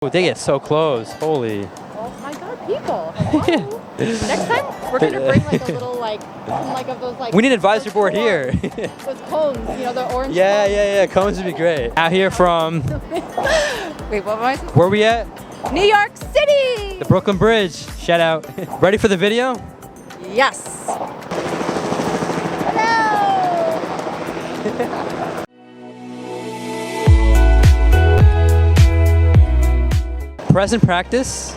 Oh, they get so close. Holy. Oh my god, people. Hello. Next time we're gonna bring like a little like of those like. We need an advisory board here. Those cones, you know, the orange. Yeah, cones. yeah, yeah. Cones would be great. Out here from. Wait, what was? Where are we at? New York City. The Brooklyn Bridge. Shout out. Ready for the video? Yes. Hello. Present practice.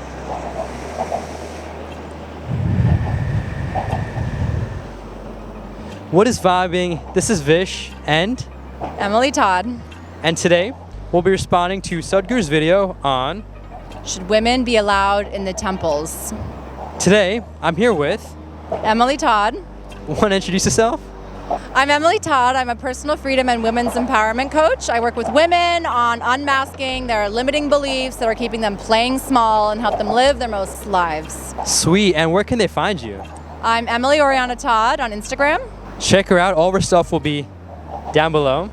What is vibing? This is Vish and Emily Todd. And today we'll be responding to Sadhguru's video on Should women be allowed in the temples? Today I'm here with Emily Todd. Want to introduce yourself? I'm Emily Todd. I'm a personal freedom and women's empowerment coach. I work with women on unmasking their limiting beliefs that are keeping them playing small and help them live their most lives. Sweet. And where can they find you? I'm Emily Oriana Todd on Instagram. Check her out. All of her stuff will be down below.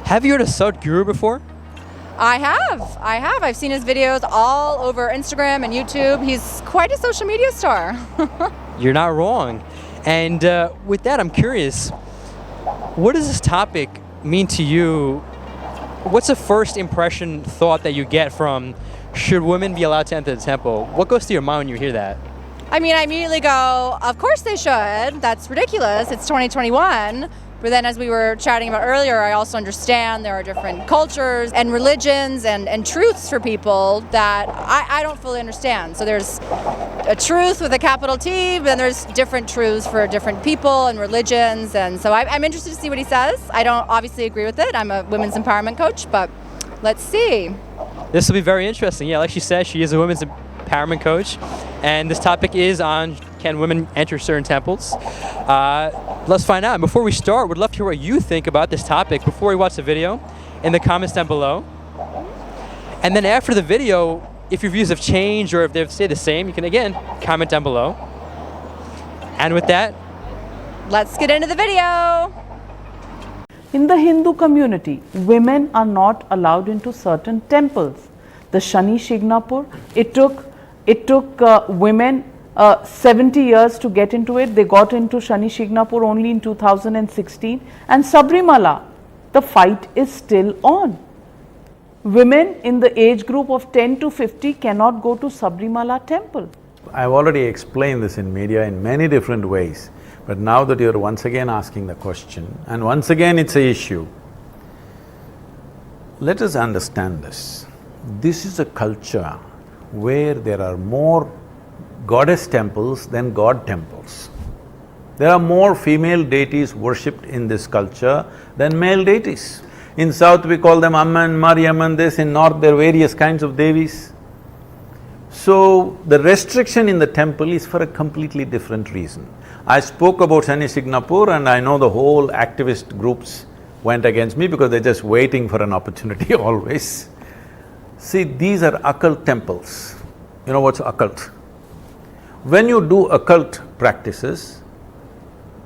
Have you heard of Sadhguru before? I have. I've seen his videos all over Instagram and YouTube. He's quite a social media star. You're not wrong. And with that, I'm curious, what does this topic mean to you? What's the first impression, thought that you get from should women be allowed to enter the temple? What goes through your mind when you hear that? I mean, I immediately go, of course they should. That's ridiculous. It's 2021. But then as we were chatting about earlier, I also understand there are different cultures and religions and truths for people that I don't fully understand. So there's a truth with a capital T, but then there's different truths for different people and religions. And so I'm interested to see what he says. I don't obviously agree with it. I'm a women's empowerment coach, but let's see. This will be very interesting. Yeah, like she said, she is a women's empowerment coach. And this topic is on can women enter certain temples? Let's find out. And before we start, we'd love to hear what you think about this topic before we watch the video in the comments down below. And then after the video, if your views have changed or if they've stayed the same, you can again comment down below. And with that, let's get into the video. In the Hindu community, women are not allowed into certain temples. The Shani Shignapur, it took women 70 years to get into it. They got into Shani Shignapur only in 2016. And Sabarimala, the fight is still on. Women in the age group of 10 to 50 cannot go to Sabarimala temple. I've already explained this in media in many different ways, but now that you're once again asking the question, and once again it's an issue, let us understand this. This is a culture where there are more goddess temples than god temples. There are more female deities worshipped in this culture than male deities. In south we call them Amman, Mariamman, this, in north there are various kinds of devis. So, the restriction in the temple is for a completely different reason. I spoke about Shani Shignapur and I know the whole activist groups went against me because they're just waiting for an opportunity always. See, these are occult temples. You know what's occult? When you do occult practices,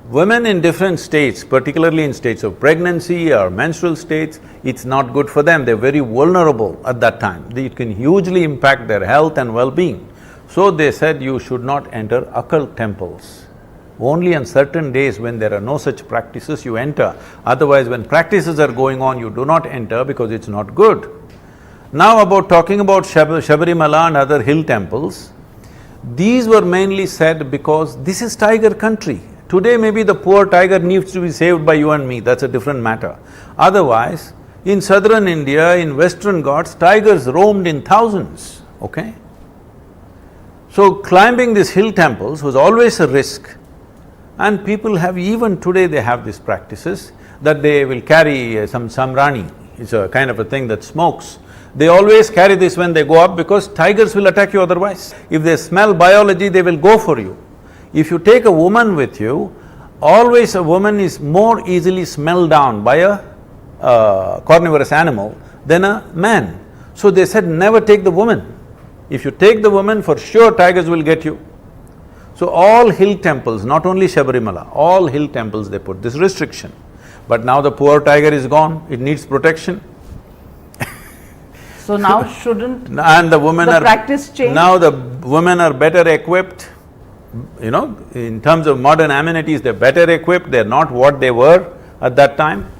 women in different states, particularly in states of pregnancy or menstrual states, it's not good for them, they're very vulnerable at that time. It can hugely impact their health and well-being. So they said you should not enter occult temples. Only on certain days when there are no such practices you enter, otherwise when practices are going on you do not enter because it's not good. Now talking about Sabarimala and other hill temples, these were mainly said because this is tiger country. Today maybe the poor tiger needs to be saved by you and me, that's a different matter. Otherwise, in southern India, in western Ghats, tigers roamed in thousands, okay? So climbing these hill temples was always a risk, and people have, even today they have these practices that they will carry some samrani, it's a kind of a thing that smokes. They always carry this when they go up because tigers will attack you otherwise. If they smell biology, they will go for you. If you take a woman with you, always a woman is more easily smelled down by a carnivorous animal than a man. So they said never take the woman. If you take the woman, for sure tigers will get you. So all hill temples, not only Sabarimala, all hill temples they put this restriction. But now the poor tiger is gone, it needs protection. So now shouldn't And the women the are… practice change? Now the women are better equipped, you know, in terms of modern amenities, they're better equipped, they're not what they were at that time.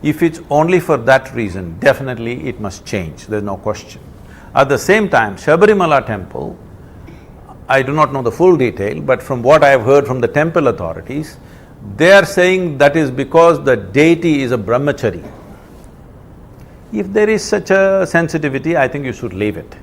If it's only for that reason, definitely it must change, there's no question. At the same time, Sabarimala temple, I do not know the full detail, but from what I have heard from the temple authorities, they are saying that is because the deity is a brahmachari. If there is such a sensitivity, I think you should leave it.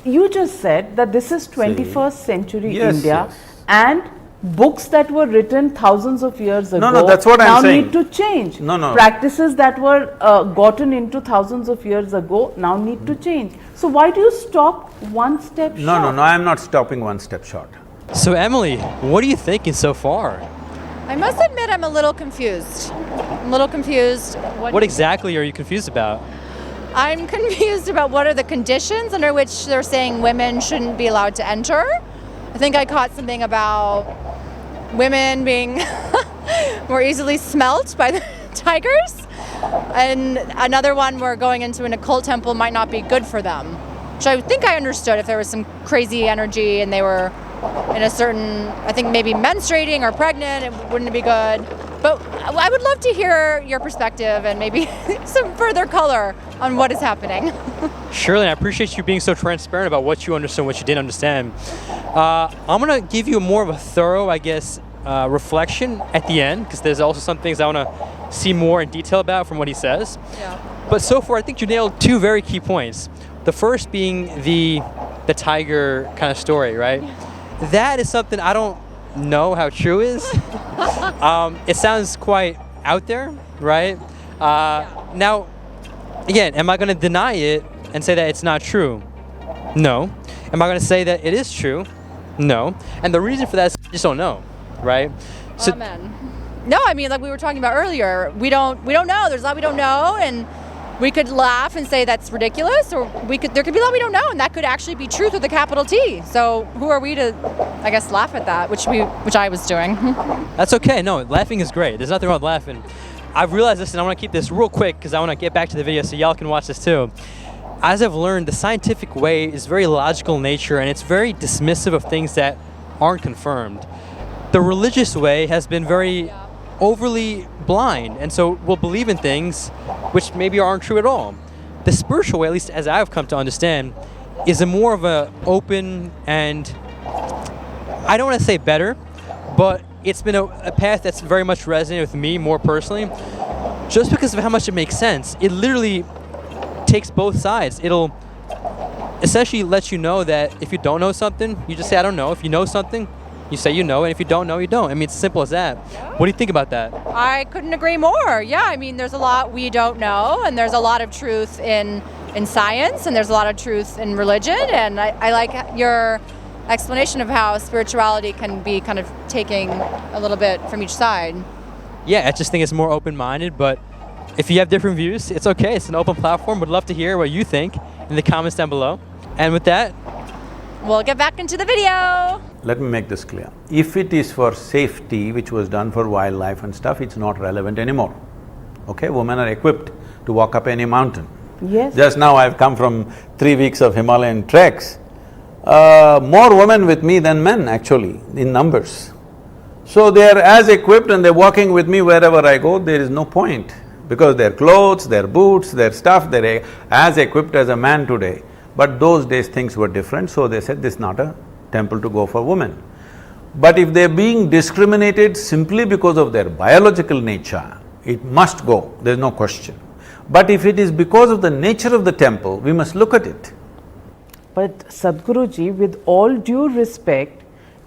You just said that this is 21st century Yes, India, yes. and books that were written thousands of years ago no, that's what I'm now saying. need to change. No. Practices that were gotten into thousands of years ago now need to change. So why do you stop one step short? No, I'm not stopping one step short. So Emily, what are you thinking so far? I must admit I'm a little confused. I'm a little confused. What exactly are you confused about? I'm confused about what are the conditions under which they're saying women shouldn't be allowed to enter. I think I caught something about women being more easily smelt by the tigers, and another one where going into an occult temple might not be good for them, which I think I understood if there was some crazy energy and they were in a certain, I think maybe menstruating or pregnant, it wouldn't be good. But I would love to hear your perspective and maybe some further color on what is happening. Surely, I appreciate you being so transparent about what you understood, what you didn't understand. I'm gonna give you more of a thorough, I guess, reflection at the end, because there's also some things I wanna see more in detail about from what he says. Yeah. But so far, I think you nailed two very key points. The first being the tiger kind of story, right? That is something I don't know how true is. It sounds quite out there, right? Now, again, am I going to deny it and say that it's not true? No. Am I going to say that it is true? No. And the reason for that is I just don't know, right? So, Amen. No, I mean, like we were talking about earlier, we don't know. There's a lot we don't know, and we could laugh and say that's ridiculous, or there could be a lot we don't know, and that could actually be truth with a capital T. So who are we to, I guess, laugh at that, which I was doing. That's okay. No, laughing is great. There's nothing wrong with laughing. I've realized this, and I want to keep this real quick because I want to get back to the video so y'all can watch this too. As I've learned, the scientific way is very logical in nature, and it's very dismissive of things that aren't confirmed. The religious way has been very overly blind, and so we'll believe in things which maybe aren't true at all. The spiritual way, at least as I've come to understand, is a more of a open and, I don't want to say better, but it's been a path that's very much resonated with me more personally, just because of how much it makes sense. It literally takes both sides. It'll essentially let you know that if you don't know something, you just say, I don't know. If you know something, you say you know, and if you don't know, you don't. I mean, it's as simple as that. What do you think about that? I couldn't agree more. Yeah, I mean, there's a lot we don't know, and there's a lot of truth in science, and there's a lot of truth in religion, and I like your explanation of how spirituality can be kind of taking a little bit from each side. Yeah, I just think it's more open-minded, but if you have different views, it's okay. It's an open platform. Would love to hear what you think in the comments down below. And with that, we'll get back into the video. Let me make this clear. If it is for safety, which was done for wildlife and stuff, it's not relevant anymore. Okay, women are equipped to walk up any mountain. Yes. Just now I've come from 3 weeks of Himalayan treks. More women with me than men actually, in numbers. So they are as equipped and they're walking with me wherever I go, there is no point. Because their clothes, their boots, their stuff, they're as equipped as a man today. But those days things were different, so they said this is not a temple to go for women. But if they're being discriminated simply because of their biological nature, it must go, there's no question. But if it is because of the nature of the temple, we must look at it. But Sadhguruji, with all due respect,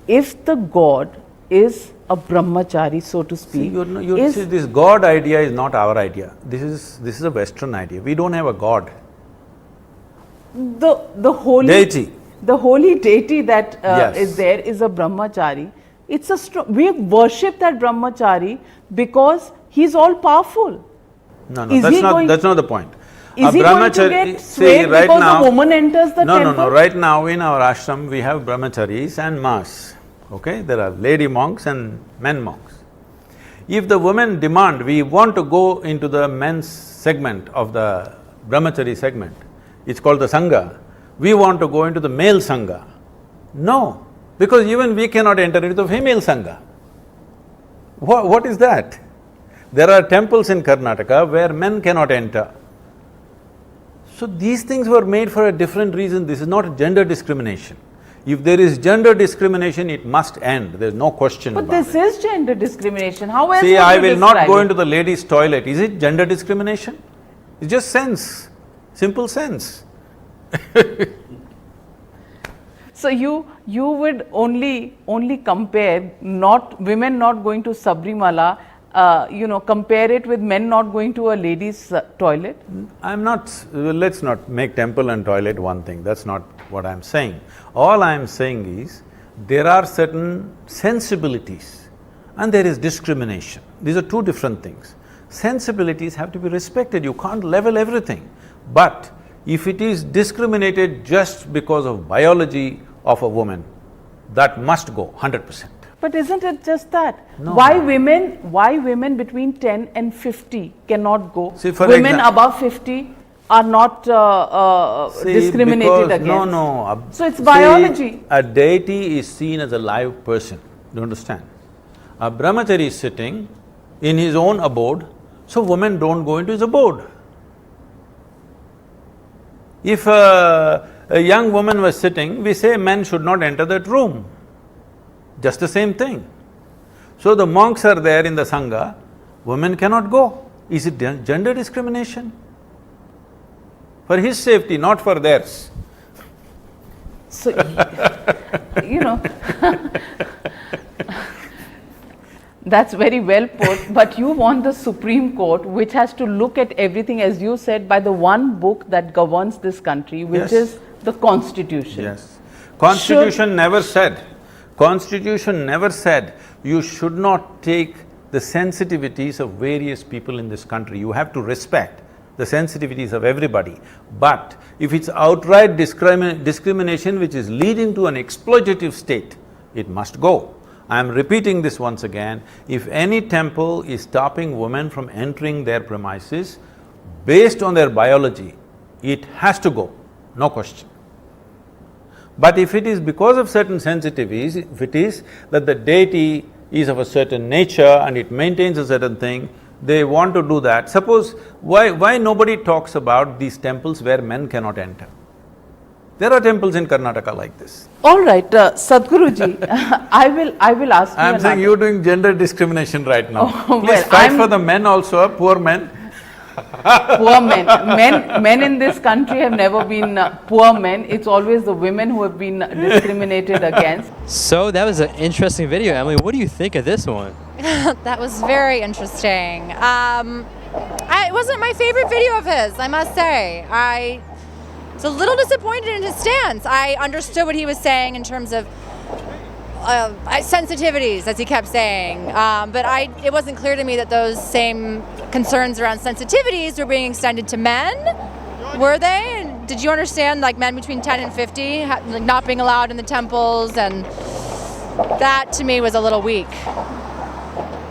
if the god is a brahmachari, so to speak, See, this god idea is not our idea. This is a Western idea. We don't have a god. the holy Deity. The holy deity that Yes. is there is a brahmachari. It's a we worship that brahmachari because he's all powerful. No, Is he going- that's not the point. Is he going to get swayed because a woman enters the temple? No, right now in our ashram we have brahmacharis and mas, okay? There are lady monks and men monks. If the women demand, we want to go into the men's segment of the brahmachari segment, it's called the Sangha. We want to go into the male Sangha. No, because even we cannot enter into the female Sangha. What is that? There are temples in Karnataka where men cannot enter. So these things were made for a different reason. This is not gender discrimination. If there is gender discrimination, it must end. There's no question about it. But this is gender discrimination. How else See, would I you will not describe go it? into the ladies' toilet. Is it gender discrimination? It's just sense, simple sense. So you would only compare women not going to Sabarimala, compare it with men not going to a ladies' toilet? I'm not… let's not make temple and toilet one thing, that's not what I'm saying. All I'm saying is, there are certain sensibilities and there is discrimination. These are two different things. Sensibilities have to be respected, you can't level everything. But if it is discriminated just because of biology of a woman, that must go 100%. But isn't it just that? No. Why women between 10 and 50 cannot go? See, for women above 50 are not discriminated against. No. So it's biology. See, a deity is seen as a live person, do you understand? A brahmachari is sitting in his own abode, so women don't go into his abode. If a young woman was sitting, we say men should not enter that room. Just the same thing. So the monks are there in the Sangha, women cannot go. Is it gender discrimination? For his safety, not for theirs. So, that's very well put, but you want the Supreme Court, which has to look at everything, as you said, by the one book that governs this country, which is the Constitution. Yes. Constitution never said you should not take the sensitivities of various people in this country. You have to respect the sensitivities of everybody. But if it's outright discrimination which is leading to an exploitative state, it must go. I am repeating this once again, if any temple is stopping women from entering their premises based on their biology, it has to go, no question. But if it is because of certain sensitivities, if it is that the deity is of a certain nature and it maintains a certain thing, they want to do that. Suppose, why nobody talks about these temples where men cannot enter? There are temples in Karnataka like this. All right, Sadhguruji, I will ask you I'm saying you're doing gender discrimination right now. Oh, Please fight for the men also, poor men. Poor men. Men in this country have never been poor men. It's always the women who have been discriminated against. So that was an interesting video, Emily. What do you think of this one? That was very interesting. It wasn't my favorite video of his, I must say. I was a little disappointed in his stance. I understood what he was saying in terms of sensitivities, as he kept saying, but it wasn't clear to me that those same concerns around sensitivities were being extended to men. Were they? And did you understand, like, men between 10 and 50 like, not being allowed in the temples? And that to me was a little weak.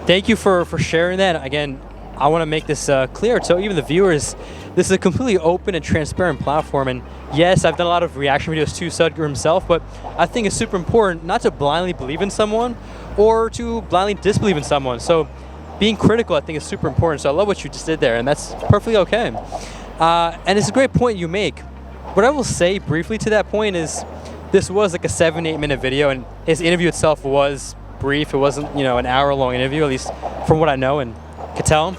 Thank you for sharing that. Again, I want to make this clear so even the viewers, this is a completely open and transparent platform, and yes, I've done a lot of reaction videos to Sadhguru himself, but I think it's super important not to blindly believe in someone or to blindly disbelieve in someone. So being critical, I think, is super important. So I love what you just did there, and that's perfectly okay. And it's a great point you make. What I will say briefly to that point is this was like a 7-8 minute video, and his interview itself was brief. It wasn't, an hour-long interview, at least from what I know and could tell.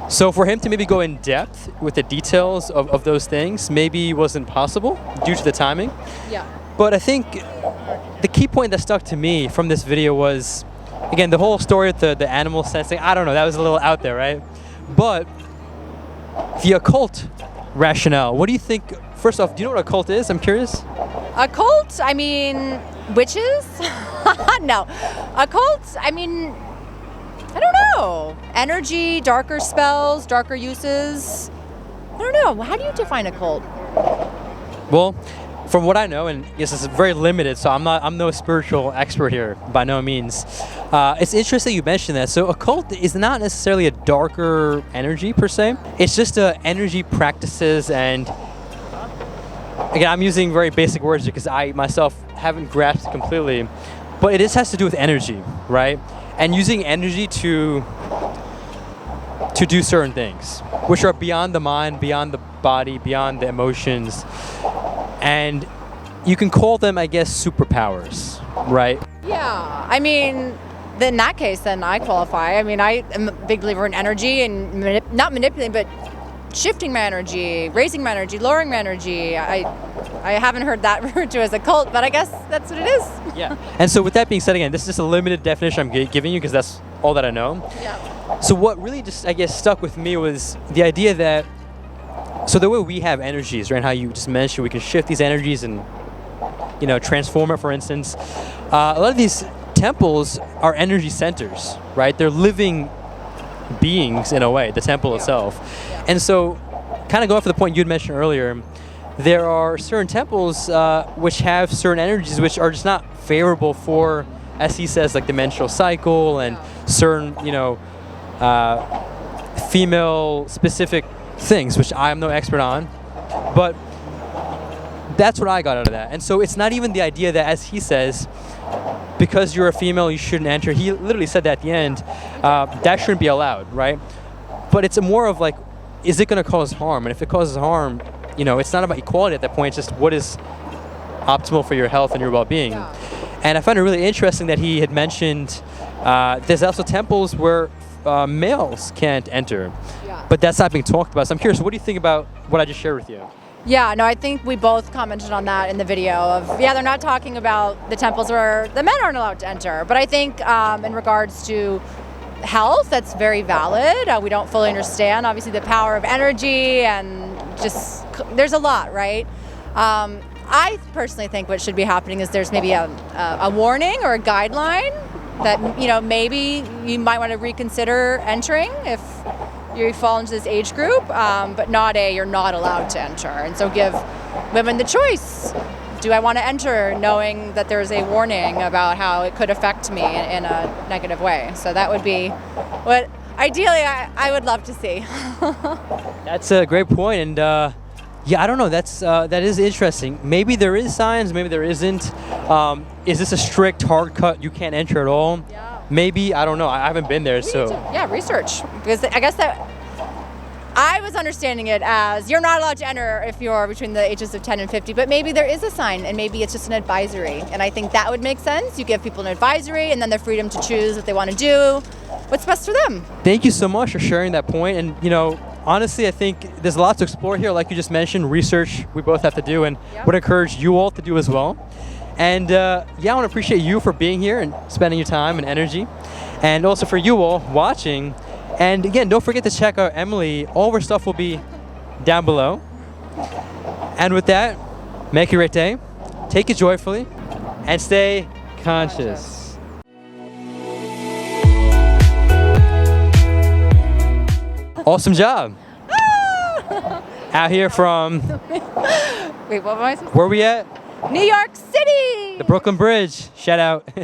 So for him to maybe go in depth with the details of those things maybe wasn't possible due to the timing. Yeah. But I think the key point that stuck to me from this video was, again, the whole story with the animal sensing. I don't know, that was a little out there, right? But the occult rationale, what do you think? First off, do you know what a cult is? I'm curious. A cult? I mean, witches? No. A cult? I mean, I don't know. Energy, darker spells, darker uses. I don't know. How do you define a cult? Well, from what I know, and yes, it's very limited, so I'm no spiritual expert here by no means. It's interesting you mentioned that. So a cult is not necessarily a darker energy per se. It's just energy practices and again, I'm using very basic words because I myself haven't grasped it completely, but it just has to do with energy, right? And using energy to do certain things, which are beyond the mind, beyond the body, beyond the emotions, and you can call them, I guess, superpowers, right? Yeah, I mean, in that case, then I qualify. I mean, I am a big believer in energy and not manipulating, but shifting my energy, raising my energy, lowering my energy. I haven't heard that referred to as a cult, but I guess that's what it is. Yeah. And so with that being said, again, this is just a limited definition I'm giving you because that's all that I know. Yeah. So what really just, I guess, stuck with me was the idea that, so the way we have energies, right, how you just mentioned, we can shift these energies and, you know, transform it, for instance. A lot of these temples are energy centers, right? They're living beings in a way, the temple itself. And so, kind of going for the point you had mentioned earlier, there are certain temples which have certain energies which are just not favorable for, as he says, like the menstrual cycle and certain, you know, female specific things, which I'm no expert on, but that's what I got out of that. And so it's not even the idea that, as he says, because you're a female, you shouldn't enter. He literally said that at the end, that shouldn't be allowed, right? But it's more of like, is it going to cause harm? And if it causes harm, you know, it's not about equality at that point. It's just what is optimal for your health and your well-being. And I found it really interesting that he had mentioned there's also temples where males can't enter, but that's not being talked about. So I'm curious, what do you think about what I just shared with you? Yeah, no, I think we both commented on that in the video of, yeah, they're not talking about the temples where the men aren't allowed to enter. But I think in regards to health, that's very valid. We don't fully understand, obviously, the power of energy and just, there's a lot, right? I personally think what should be happening is there's maybe a warning or a guideline that, you know, maybe you might want to reconsider entering if you fall into this age group, but not you're not allowed to enter. And so give women the choice. Do I want to enter knowing that there's a warning about how it could affect me in a negative way? So that would be what ideally I would love to see. That's a great point. And yeah, I don't know. That is interesting. Maybe there is signs, maybe there isn't. Is this a strict hard cut? You can't enter at all? Yeah. Maybe, I don't know. I haven't been there, so. Research. Because I guess that I was understanding it as you're not allowed to enter if you're between the ages of 10 and 50, but maybe there is a sign and maybe it's just an advisory. And I think that would make sense. You give people an advisory and then their freedom to choose what they want to do, what's best for them. Thank you so much for sharing that point. And, you know, honestly, I think there's a lot to explore here. Like you just mentioned, research we both have to do and would encourage you all to do as well. And yeah, I want to appreciate you for being here and spending your time and energy. And also for you all watching. And again, don't forget to check out Emily. All of her stuff will be down below. And with that, make it a great day. Take it joyfully and stay conscious. Awesome job. Out here from... Wait, what am I supposed to Where we at? New York City! The Brooklyn Bridge. Shout out.